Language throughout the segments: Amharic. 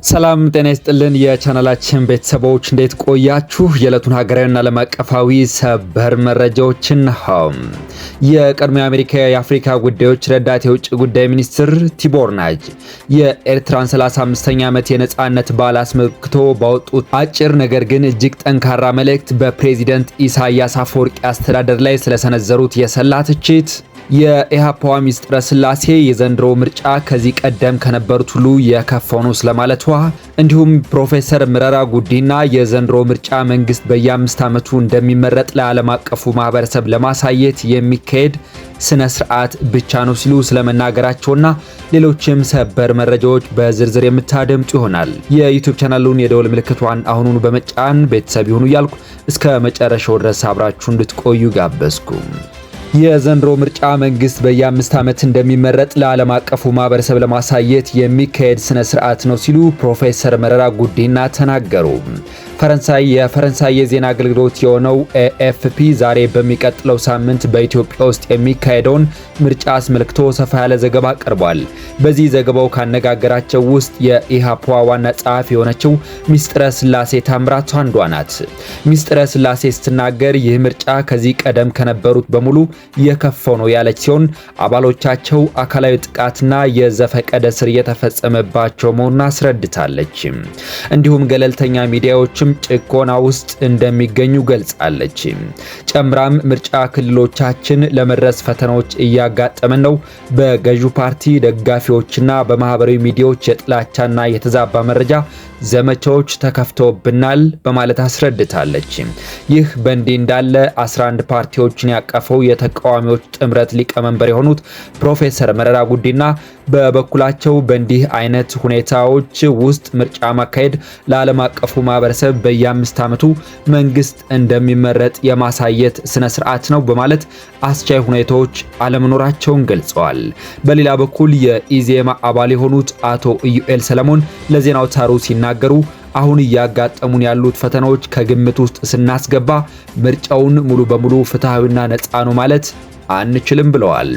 ሰላም ጤና ይስጥልን የቻናላችን ቤተሰቦች እንዴት ቆያችሁ? የዕለቱን ሀገራዊና ዓለም አቀፋዊ ሰበር መረጃዎችን የቀድሞ የአሜሪካ የአፍሪካ ጉዳዮች ረዳት የውጭ ጉዳይ ሚኒስትር ቲቦር ናጅ የኤርትራን 35ኛ ዓመት የነጻነት በዓል አስመልክቶ ባወጡት አጭር ነገር ግን እጅግ ጠንካራ መልእክት በፕሬዚደንት ኢሳያስ አፈወርቂ አስተዳደር ላይ ስለሰነዘሩት የሰላ ትችት፣ የኢሃፓዋ ሚስጥረ ስላሴ የዘንድሮ ምርጫ ከዚህ ቀደም ከነበሩት ሁሉ የከፋው ነው ስለማለቷ፣ እንዲሁም ፕሮፌሰር መረራ ጉዲና የዘንድሮ ምርጫ መንግስት በየ5 ዓመቱ እንደሚመረጥ ለዓለም አቀፉ ማህበረሰብ ለማሳየት የሚካሄድ ስነ ስርዓት ብቻ ነው ሲሉ ስለመናገራቸውና ሌሎችም ሰበር መረጃዎች በዝርዝር የምታደምጡ ይሆናል። የዩቲዩብ ቻናሉን የደወል ምልክቷን አሁኑኑ በመጫን ቤተሰብ ይሁኑ እያልኩ እስከ መጨረሻው ድረስ አብራችሁ እንድትቆዩ ጋበዝኩ። የዘንድሮ ምርጫ መንግስት በየ5 ዓመት እንደሚመረጥ ለዓለም አቀፉ ማህበረሰብ ለማሳየት የሚካሄድ ስነ ስርዓት ነው ሲሉ ፕሮፌሰር መረራ ጉዲና ተናገሩ። የፈረንሳይ የዜና አገልግሎት የሆነው ኤኤፍፒ ዛሬ በሚቀጥለው ሳምንት በኢትዮጵያ ውስጥ የሚካሄደውን ምርጫ አስመልክቶ ሰፋ ያለ ዘገባ አቅርቧል። በዚህ ዘገባው ካነጋገራቸው ውስጥ የኢሃፓ ዋና ጸሐፊ የሆነችው ሚስጥረ ስላሴ ታምራቱ አንዷ ናት። ሚስጥረ ስላሴ ስትናገር ይህ ምርጫ ከዚህ ቀደም ከነበሩት በሙሉ የከፋው ነው ያለች ሲሆን አባሎቻቸው አካላዊ ጥቃትና የዘፈቀደ ስር እየተፈጸመባቸው መሆኑን አስረድታለች። እንዲሁም ገለልተኛ ሚዲያዎችም ጭቆና ውስጥ እንደሚገኙ ገልጻለች። ጨምራም ምርጫ ክልሎቻችን ለመድረስ ፈተናዎች እያጋጠመን ነው፣ በገዢው ፓርቲ ደጋፊዎችና በማህበራዊ ሚዲያዎች የጥላቻና የተዛባ መረጃ ዘመቻዎች ተከፍተውብናል በማለት አስረድታለች። ይህ በእንዲህ እንዳለ 11 ፓርቲዎችን ያቀፈው የተቃዋሚዎች ጥምረት ሊቀመንበር የሆኑት ፕሮፌሰር መረራ ጉዲና በበኩላቸው በእንዲህ አይነት ሁኔታዎች ውስጥ ምርጫ ማካሄድ ለዓለም አቀፉ ማህበረሰብ በየ5 ዓመቱ መንግስት እንደሚመረጥ የማሳየት ስነ ስርዓት ነው በማለት አስቻይ ሁኔታዎች አለመኖራቸውን ገልጸዋል። በሌላ በኩል የኢዜማ አባል የሆኑት አቶ ኢዩኤል ሰለሞን ለዜና አውታሩ ሲናገሩ አሁን እያጋጠሙን ያሉት ፈተናዎች ከግምት ውስጥ ስናስገባ ምርጫውን ሙሉ በሙሉ ፍትሃዊና ነፃ ነው ማለት አንችልም ብለዋል።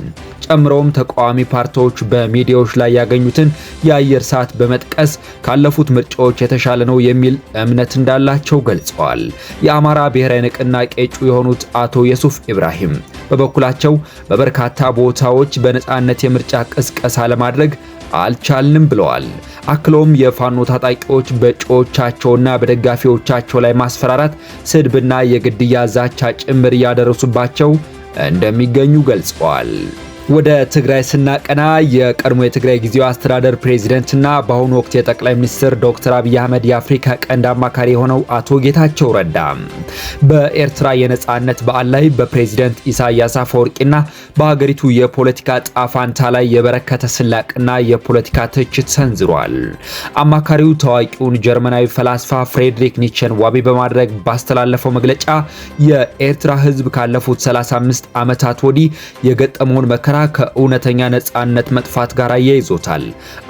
ጨምሮም ተቃዋሚ ፓርቲዎች በሚዲያዎች ላይ ያገኙትን የአየር ሰዓት በመጥቀስ ካለፉት ምርጫዎች የተሻለ ነው የሚል እምነት እንዳላቸው ገልጸዋል። የአማራ ብሔራዊ ንቅናቄ እጩ የሆኑት አቶ የሱፍ ኢብራሂም በበኩላቸው በበርካታ ቦታዎች በነጻነት የምርጫ ቅስቀሳ ለማድረግ አልቻልንም ብለዋል። አክሎም የፋኖ ታጣቂዎች በእጩዎቻቸውና በደጋፊዎቻቸው ላይ ማስፈራራት፣ ስድብና የግድያ ዛቻ ጭምር እያደረሱባቸው እንደሚገኙ ገልጸዋል። ወደ ትግራይ ስናቀና የቀድሞ የትግራይ ጊዜያዊ አስተዳደር ፕሬዝዳንትና በአሁኑ ወቅት የጠቅላይ ሚኒስትር ዶክተር አብይ አህመድ የአፍሪካ ቀንድ አማካሪ የሆነው አቶ ጌታቸው ረዳ በኤርትራ የነጻነት በዓል ላይ በፕሬዝዳንት ኢሳያስ አፈወርቂና በሀገሪቱ የፖለቲካ ጣፋንታ ላይ የበረከተ ስላቅና የፖለቲካ ትችት ሰንዝሯል። አማካሪው ታዋቂውን ጀርመናዊ ፈላስፋ ፍሬድሪክ ኒቸን ዋቢ በማድረግ ባስተላለፈው መግለጫ የኤርትራ ሕዝብ ካለፉት 35 ዓመታት ወዲህ የገጠመውን መከራ ከእውነተኛ ነጻነት መጥፋት ጋር ያይዞታል።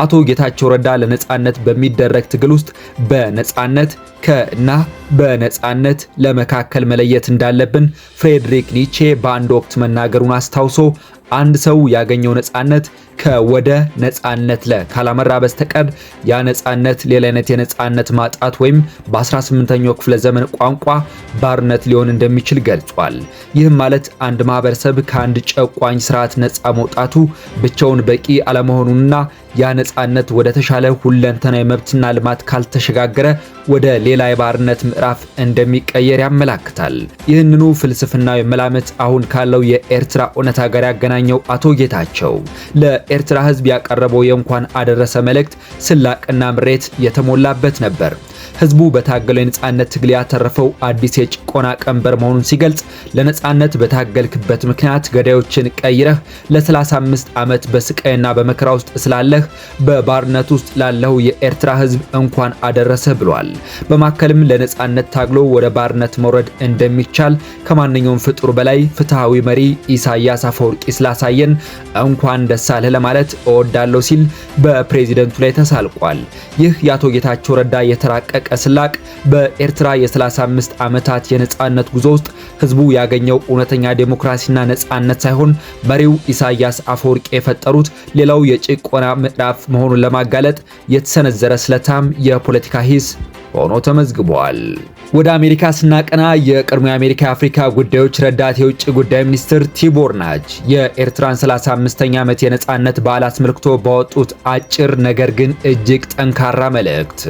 አቶ ጌታቸው ረዳ ለነጻነት በሚደረግ ትግል ውስጥ በነጻነት ከና በነጻነት ለመካከል መለየት እንዳለብን ፍሬድሪክ ኒቼ በአንድ ወቅት መናገሩን አስታውሶ አንድ ሰው ያገኘው ነጻነት ከወደ ነጻነት ካላመራ በስተቀር ያ ነጻነት ሌላ አይነት የነጻነት ማጣት ወይም በ18ኛው ክፍለ ዘመን ቋንቋ ባርነት ሊሆን እንደሚችል ገልጿል። ይህም ማለት አንድ ማህበረሰብ ከአንድ ጨቋኝ ስርዓት ነጻ መውጣቱ ብቻውን በቂ አለመሆኑንና ያ ነጻነት ወደ ተሻለ ሁለንተናዊ መብትና ልማት ካልተሸጋገረ ወደ ሌላ የባርነት ምዕራፍ እንደሚቀየር ያመላክታል። ይህንኑ ፍልስፍናዊ መላምት አሁን ካለው የኤርትራ እውነታ ጋር ያገናኘው አቶ ጌታቸው ለኤርትራ ሕዝብ ያቀረበው የእንኳን አደረሰ መልእክት ስላቅና ምሬት የተሞላበት ነበር። ህዝቡ በታገለው የነጻነት ትግል ያተረፈው አዲስ የጭቆና ቀንበር መሆኑን ሲገልጽ ለነጻነት በታገልክበት ምክንያት ገዳዮችን ቀይረህ ለ35 ዓመት በስቃይና በመከራ ውስጥ ስላለህ በባርነት ውስጥ ላለው የኤርትራ ህዝብ እንኳን አደረሰ ብሏል። በማከልም ለነጻነት ታግሎ ወደ ባርነት መውረድ እንደሚቻል ከማንኛውም ፍጡር በላይ ፍትሃዊ መሪ ኢሳያስ አፈወርቂ ስላሳየን እንኳን ደስ አለህ ለማለት እወዳለሁ ሲል በፕሬዝዳንቱ ላይ ተሳልቋል። ይህ የአቶ ጌታቸው ረዳ የተራቀቀ ስላቅ በኤርትራ የ35 ዓመታት የነጻነት ጉዞ ውስጥ ህዝቡ ያገኘው እውነተኛ ዴሞክራሲና ነጻነት ሳይሆን መሪው ኢሳያስ አፈወርቂ የፈጠሩት ሌላው የጭቆና ምዕራፍ መሆኑን ለማጋለጥ የተሰነዘረ ስለታም የፖለቲካ ሂስ ሆኖ ተመዝግቧል። ወደ አሜሪካ ስናቀና የቀድሞ የአሜሪካ የአፍሪካ ጉዳዮች ረዳት የውጭ ጉዳይ ሚኒስትር ቲቦር ናጅ የኤርትራን 35ኛ ዓመት የነጻነት በዓል አስመልክቶ ባወጡት አጭር ነገር ግን እጅግ ጠንካራ መልእክት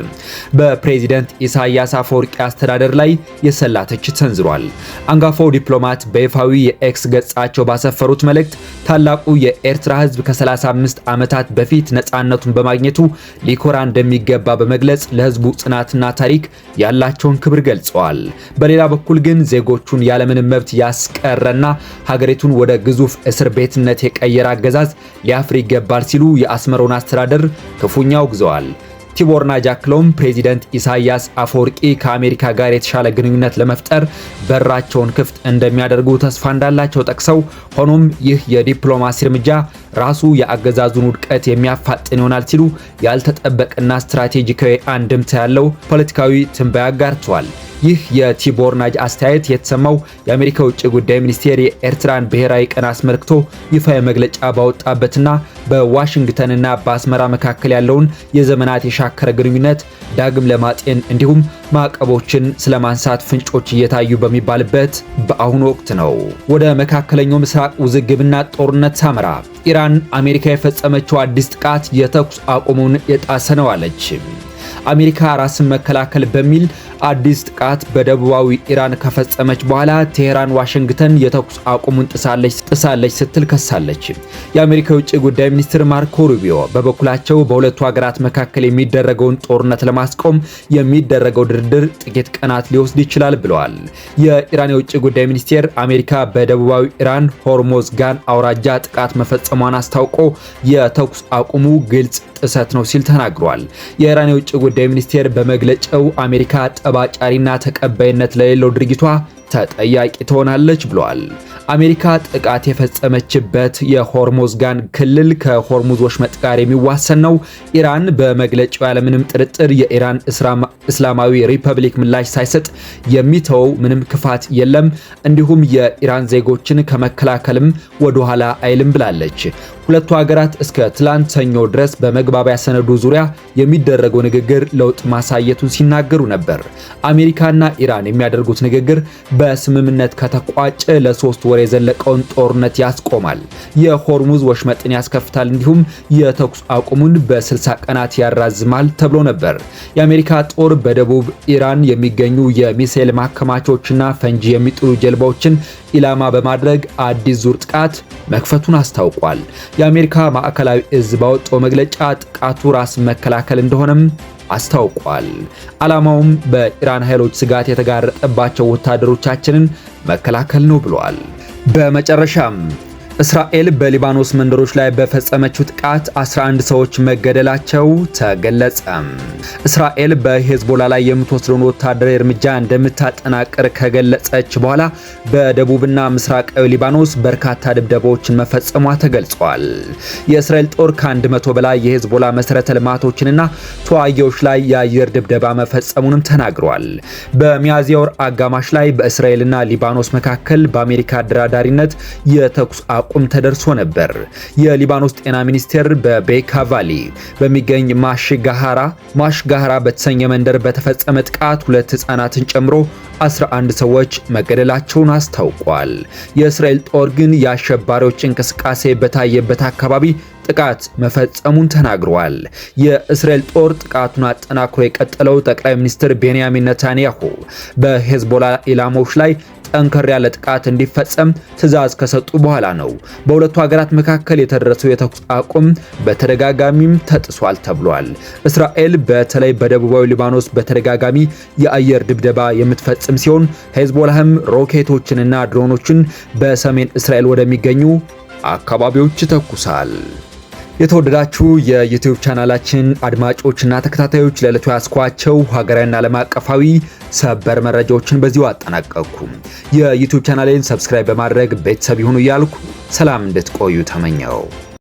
በፕሬዚደንት ኢሳያስ አፈወርቂ አስተዳደር ላይ የሰላ ትችት ሰንዝሯል። አንጋፋው ዲፕሎማት በይፋዊ የኤክስ ገጻቸው ባሰፈሩት መልእክት ታላቁ የኤርትራ ህዝብ ከ35 ዓመታት በፊት ነጻነቱን በማግኘቱ ሊኮራ እንደሚገባ በመግለጽ ለህዝቡ ጽናትና ታሪክ ያላቸውን ክብር ገልጸዋል። በሌላ በኩል ግን ዜጎቹን ያለምንም መብት ያስቀረና ሀገሪቱን ወደ ግዙፍ እስር ቤትነት የቀየረ አገዛዝ ሊያፍር ይገባል ሲሉ የአስመራውን አስተዳደር ክፉኛ አውግዘዋል። ቲቦር ናጅ አክለውም ፕሬዚደንት ኢሳያስ አፈወርቂ ከአሜሪካ ጋር የተሻለ ግንኙነት ለመፍጠር በራቸውን ክፍት እንደሚያደርጉ ተስፋ እንዳላቸው ጠቅሰው ሆኖም ይህ የዲፕሎማሲ እርምጃ ራሱ የአገዛዙን ውድቀት የሚያፋጥን ይሆናል ሲሉ ያልተጠበቀና ስትራቴጂካዊ አንድምታ ያለው ፖለቲካዊ ትንበያ አጋርተዋል። ይህ የቲቦር ናጅ አስተያየት የተሰማው የአሜሪካ ውጭ ጉዳይ ሚኒስቴር የኤርትራን ብሔራዊ ቀን አስመልክቶ ይፋዊ መግለጫ ባወጣበትና በዋሽንግተንና በአስመራ መካከል ያለውን የዘመናት የሻከረ ግንኙነት ዳግም ለማጤን እንዲሁም ማዕቀቦችን ስለማንሳት ፍንጮች እየታዩ በሚባልበት በአሁኑ ወቅት ነው። ወደ መካከለኛው ምስራቅ ውዝግብና ጦርነት ሳመራ ኢራን አሜሪካ የፈጸመችው አዲስ ጥቃት የተኩስ አቁሙን የጣሰ ነው አለች። አሜሪካ ራስን መከላከል በሚል አዲስ ጥቃት በደቡባዊ ኢራን ከፈጸመች በኋላ ቴሄራን ዋሽንግተን የተኩስ አቁሙን ጥሳለች ስትል ከሳለች። የአሜሪካ የውጭ ጉዳይ ሚኒስትር ማርኮ ሩቢዮ በበኩላቸው በሁለቱ ሀገራት መካከል የሚደረገውን ጦርነት ለማስቆም የሚደረገው ድርድር ጥቂት ቀናት ሊወስድ ይችላል ብለዋል። የኢራን የውጭ ጉዳይ ሚኒስቴር አሜሪካ በደቡባዊ ኢራን ሆርሞዝጋን አውራጃ ጥቃት መፈጸሟን አስታውቆ የተኩስ አቁሙ ግልጽ ጥሰት ነው ሲል ተናግሯል። የኢራን የውጭ ጉዳይ ሚኒስቴር በመግለጫው አሜሪካ ጠባጫሪና ተቀባይነት ለሌለው ድርጊቷ ተጠያቂ ትሆናለች ብለዋል። አሜሪካ ጥቃት የፈጸመችበት የሆርሞዝጋን ክልል ከሆርሙዝ ወሽመጥ ጋር የሚዋሰን ነው። ኢራን በመግለጫው ያለምንም ጥርጥር የኢራን እስላማዊ ሪፐብሊክ ምላሽ ሳይሰጥ የሚተው ምንም ክፋት የለም፣ እንዲሁም የኢራን ዜጎችን ከመከላከልም ወደ ኋላ አይልም ብላለች። ሁለቱ ሀገራት እስከ ትላንት ሰኞ ድረስ በመግባቢያ ሰነዱ ዙሪያ የሚደረገው ንግግር ለውጥ ማሳየቱን ሲናገሩ ነበር። አሜሪካና ኢራን የሚያደርጉት ንግግር በስምምነት ከተቋጨ ለ3 ወር የዘለቀውን ጦርነት ያስቆማል፣ የሆርሙዝ ወሽመጥን ያስከፍታል፣ እንዲሁም የተኩስ አቁሙን በ60 ቀናት ያራዝማል ተብሎ ነበር። የአሜሪካ ጦር በደቡብ ኢራን የሚገኙ የሚሳኤል ማከማቾችና ፈንጂ የሚጥሉ ጀልባዎችን ኢላማ በማድረግ አዲስ ዙር ጥቃት መክፈቱን አስታውቋል። የአሜሪካ ማዕከላዊ እዝ ባወጣው መግለጫ ጥቃቱ ራስ መከላከል እንደሆነም አስታውቋል። ዓላማውም በኢራን ኃይሎች ስጋት የተጋረጠባቸው ወታደሮቻችንን መከላከል ነው ብለዋል። በመጨረሻም እስራኤል በሊባኖስ መንደሮች ላይ በፈጸመችው ጥቃት 11 ሰዎች መገደላቸው ተገለጸ። እስራኤል በሄዝቦላ ላይ የምትወስደውን ወታደራዊ እርምጃ እንደምታጠናቅር ከገለጸች በኋላ በደቡብና ምስራቃዊ ሊባኖስ በርካታ ድብደባዎችን መፈጸሟ ተገልጿል። የእስራኤል ጦር ከ100 በላይ የሄዝቦላ መሰረተ ልማቶችንና ተዋጊዎች ላይ የአየር ድብደባ መፈጸሙንም ተናግሯል። በሚያዝያ ወር አጋማሽ ላይ በእስራኤልና ሊባኖስ መካከል በአሜሪካ አደራዳሪነት የተኩስ አቁም ተደርሶ ነበር። የሊባኖስ ጤና ሚኒስቴር በቤካ ቫሊ በሚገኝ ማሽጋሃራ በተሰኘ መንደር በተፈጸመ ጥቃት 2 ህፃናትን ጨምሮ 11 ሰዎች መገደላቸውን አስታውቋል። የእስራኤል ጦር ግን የአሸባሪዎች እንቅስቃሴ በታየበት አካባቢ ጥቃት መፈጸሙን ተናግሯል። የእስራኤል ጦር ጥቃቱን አጠናክሮ የቀጠለው ጠቅላይ ሚኒስትር ቤንያሚን ኔታንያሁ በሄዝቦላ ኢላማዎች ላይ ጠንከር ያለ ጥቃት እንዲፈጸም ትዕዛዝ ከሰጡ በኋላ ነው። በሁለቱ ሀገራት መካከል የተደረሰው የተኩስ አቁም በተደጋጋሚም ተጥሷል ተብሏል። እስራኤል በተለይ በደቡባዊ ሊባኖስ በተደጋጋሚ የአየር ድብደባ የምትፈጽም ሲሆን ሄዝቦላህም ሮኬቶችንና ድሮኖችን በሰሜን እስራኤል ወደሚገኙ አካባቢዎች ይተኩሳል። የተወደዳችሁ የዩቲዩብ ቻናላችን አድማጮችና ተከታታዮች ለዕለቱ ያስኳቸው ሀገራዊና ዓለም አቀፋዊ ሰበር መረጃዎችን በዚሁ አጠናቀቅኩ። የዩቲዩብ ቻናሌን ሰብስክራይብ በማድረግ ቤተሰብ ይሁኑ እያልኩ ሰላም እንድትቆዩ ተመኘው።